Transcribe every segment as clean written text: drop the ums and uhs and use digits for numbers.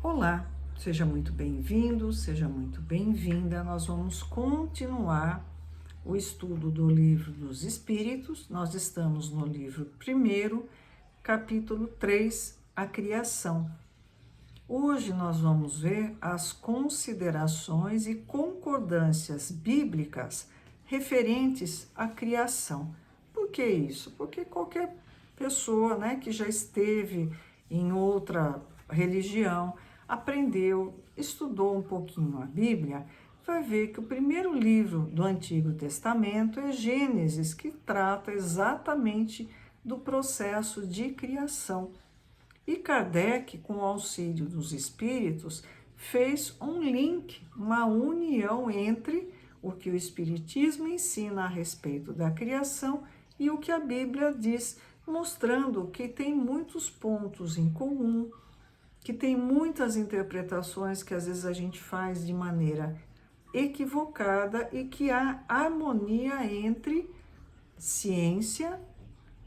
Olá, seja muito bem-vindo, seja muito bem-vinda. Nós vamos continuar o estudo do Livro dos Espíritos. Nós estamos no livro 1, capítulo 3, a criação. Hoje nós vamos ver as considerações e concordâncias bíblicas referentes à criação. Por que isso? Porque qualquer pessoa, que já esteve em outra religião, aprendeu, estudou um pouquinho a Bíblia, vai ver que o primeiro livro do Antigo Testamento é Gênesis, que trata exatamente do processo de criação. E Kardec, com o auxílio dos espíritos, fez um link, uma união entre o que o Espiritismo ensina a respeito da criação e o que a Bíblia diz, mostrando que tem muitos pontos em comum, que tem muitas interpretações que às vezes a gente faz de maneira equivocada e que há harmonia entre ciência,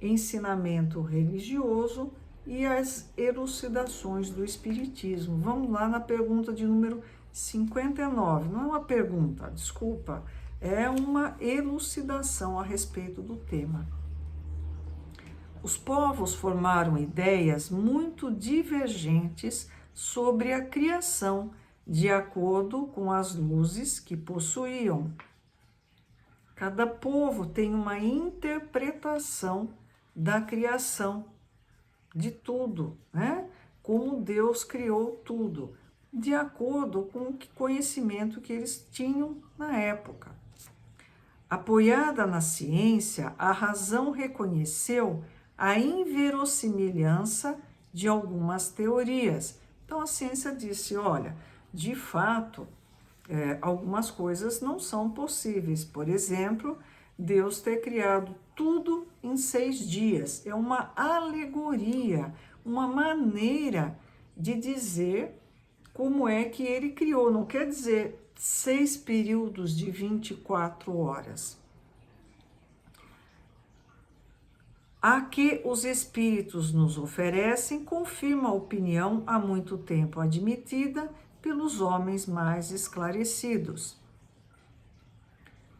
ensinamento religioso e as elucidações do Espiritismo. Vamos lá na pergunta de número 59. Não é uma pergunta, desculpa, é uma elucidação a respeito do tema. Os povos formaram ideias muito divergentes sobre a criação, de acordo com as luzes que possuíam. Cada povo tem uma interpretação da criação, de tudo, Como Deus criou tudo, de acordo com o conhecimento que eles tinham na época. Apoiada na ciência, a razão reconheceu a inverossimilhança de algumas teorias. Então a ciência disse, olha, de fato, algumas coisas não são possíveis. Por exemplo, Deus ter criado tudo em 6 dias. É uma alegoria, uma maneira de dizer como é que ele criou. Não quer dizer 6 períodos de 24 horas. A que os espíritos nos oferecem confirma a opinião há muito tempo admitida pelos homens mais esclarecidos.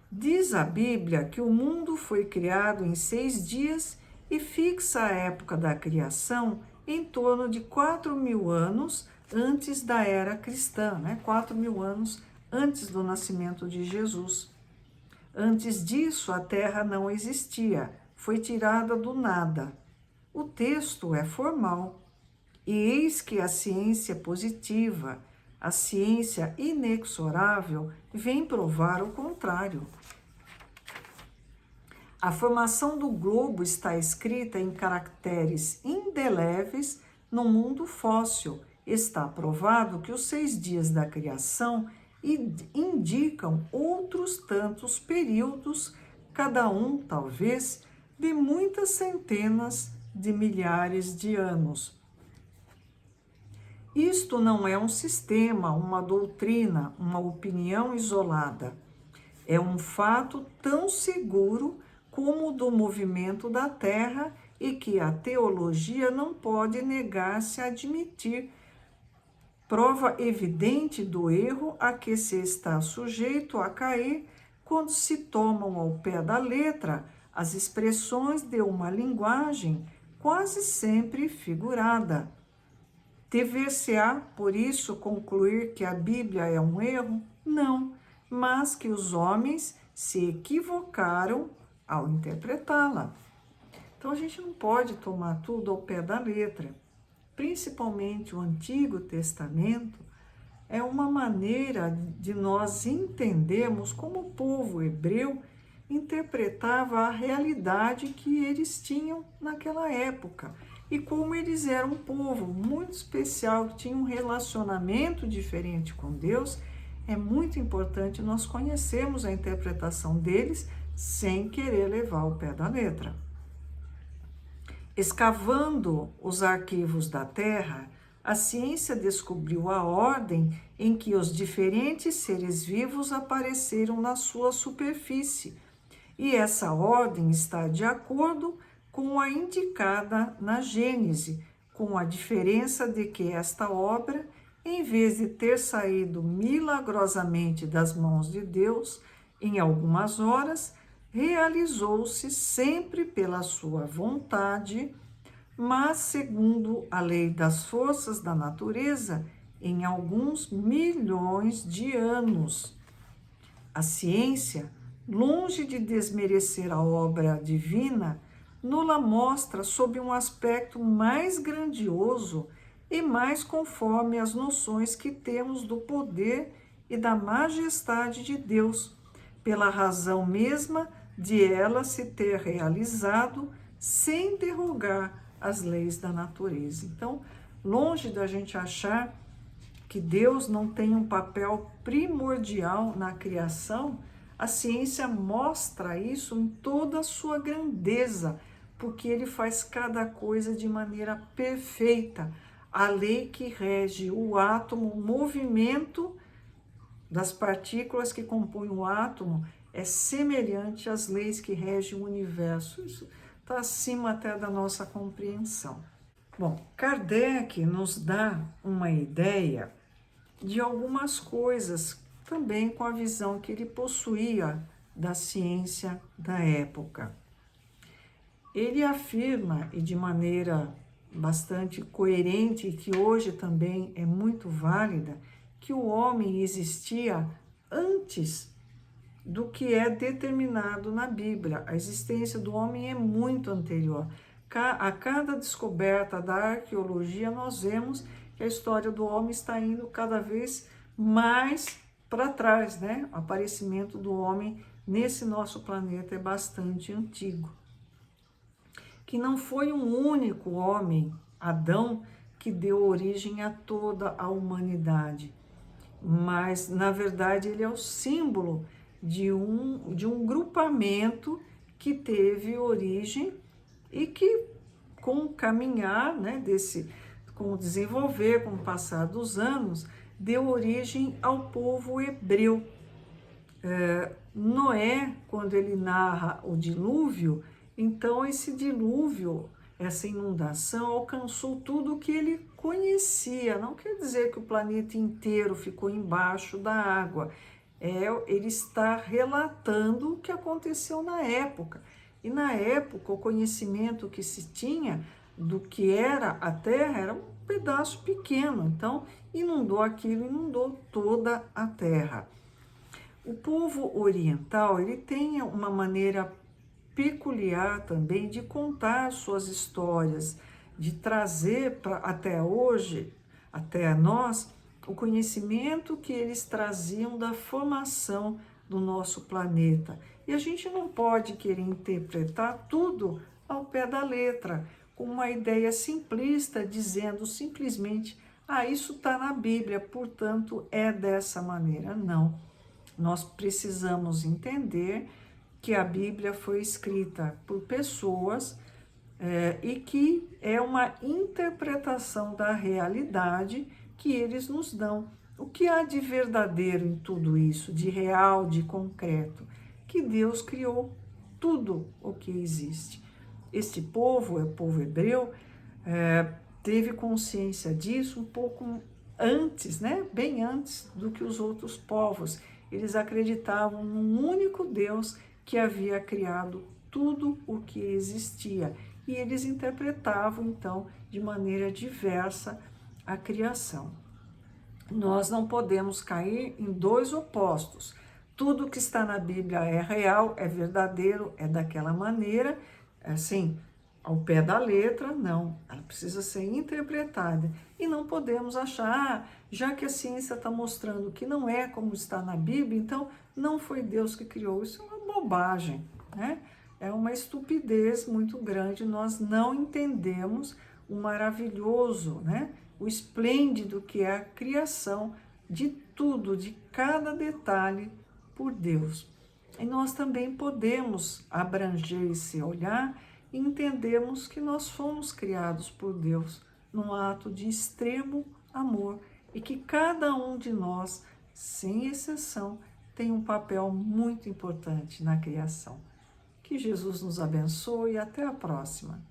Diz a Bíblia que o mundo foi criado em 6 dias e fixa a época da criação em torno de 4.000 anos antes da era cristã, 4.000 anos antes do nascimento de Jesus. Antes disso, a Terra não existia, foi tirada do nada. O texto é formal, e eis que a ciência positiva, a ciência inexorável, vem provar o contrário. A formação do globo está escrita em caracteres indeléveis no mundo fóssil. Está provado que os 6 dias da criação indicam outros tantos períodos, cada um, talvez, de muitas centenas de milhares de anos. Isto não é um sistema, uma doutrina, uma opinião isolada. É um fato tão seguro como o do movimento da Terra e que a teologia não pode negar-se a admitir. Prova evidente do erro a que se está sujeito a cair quando se tomam ao pé da letra as expressões de uma linguagem quase sempre figurada. Dever-se-á, por isso, concluir que a Bíblia é um erro? Não, mas que os homens se equivocaram ao interpretá-la. Então a gente não pode tomar tudo ao pé da letra. Principalmente o Antigo Testamento é uma maneira de nós entendermos como o povo hebreu interpretava a realidade que eles tinham naquela época e como eles eram um povo muito especial, que tinha um relacionamento diferente com Deus. É muito importante nós conhecermos a interpretação deles sem querer levar o pé da letra. Escavando os arquivos da Terra, a ciência descobriu a ordem em que os diferentes seres vivos apareceram na sua superfície, e essa ordem está de acordo com a indicada na Gênese, com a diferença de que esta obra em vez de ter saído milagrosamente das mãos de Deus em algumas horas, realizou-se sempre pela sua vontade, mas segundo a lei das forças da natureza, em alguns milhões de anos. A ciência, longe de desmerecer a obra divina, nos-la mostra sob um aspecto mais grandioso e mais conforme as noções que temos do poder e da majestade de Deus, pela razão mesma de ela se ter realizado sem derrogar as leis da natureza. Então, longe da gente achar que Deus não tem um papel primordial na criação, a ciência mostra isso em toda a sua grandeza, porque ele faz cada coisa de maneira perfeita. A lei que rege o átomo, o movimento das partículas que compõem o átomo, é semelhante às leis que regem o universo. Isso está acima até da nossa compreensão. Bom, Kardec nos dá uma ideia de algumas coisas, também com a visão que ele possuía da ciência da época. Ele afirma, e de maneira bastante coerente, que hoje também é muito válida, que o homem existia antes do que é determinado na Bíblia. A existência do homem é muito anterior. A cada descoberta da arqueologia, nós vemos que a história do homem está indo cada vez mais para trás, né? O aparecimento do homem nesse nosso planeta é bastante antigo. Que não foi um único homem, Adão, que deu origem a toda a humanidade, mas, na verdade, ele é o símbolo de um grupamento que teve origem e que, com o caminhar, né, com o desenvolver, com o passar dos anos, deu origem ao povo hebreu. Noé, quando ele narra o dilúvio, então esse dilúvio, essa inundação, alcançou tudo o que ele conhecia. Não quer dizer que o planeta inteiro ficou embaixo da água. Ele está relatando o que aconteceu na época. E na época, o conhecimento que se tinha do que era a Terra era um pedaço pequeno. Então, inundou aquilo, inundou toda a Terra. O povo oriental, ele tem uma maneira peculiar também de contar suas histórias, de trazer até hoje, até nós, o conhecimento que eles traziam da formação do nosso planeta. E a gente não pode querer interpretar tudo ao pé da letra, com uma ideia simplista, dizendo simplesmente, isso está na Bíblia, portanto é dessa maneira. Não, nós precisamos entender que a Bíblia foi escrita por pessoas e que é uma interpretação da realidade que eles nos dão. O que há de verdadeiro em tudo isso, de real, de concreto? Que Deus criou tudo o que existe. Este povo, o povo hebreu, teve consciência disso um pouco antes, né? Bem antes do que os outros povos. Eles acreditavam num único Deus que havia criado tudo o que existia. E eles interpretavam, então, de maneira diversa a criação. Nós não podemos cair em dois opostos. Tudo que está na Bíblia é real, é verdadeiro, é daquela maneira, assim, ao pé da letra, não. Ela precisa ser interpretada. E não podemos achar, já que a ciência está mostrando que não é como está na Bíblia, então não foi Deus que criou. Isso é uma bobagem, né? É uma estupidez muito grande. Nós não entendemos o maravilhoso, né? O esplêndido que é a criação de tudo, de cada detalhe por Deus. E nós também podemos abranger esse olhar e entendermos que nós fomos criados por Deus num ato de extremo amor e que cada um de nós, sem exceção, tem um papel muito importante na criação. Que Jesus nos abençoe e até a próxima.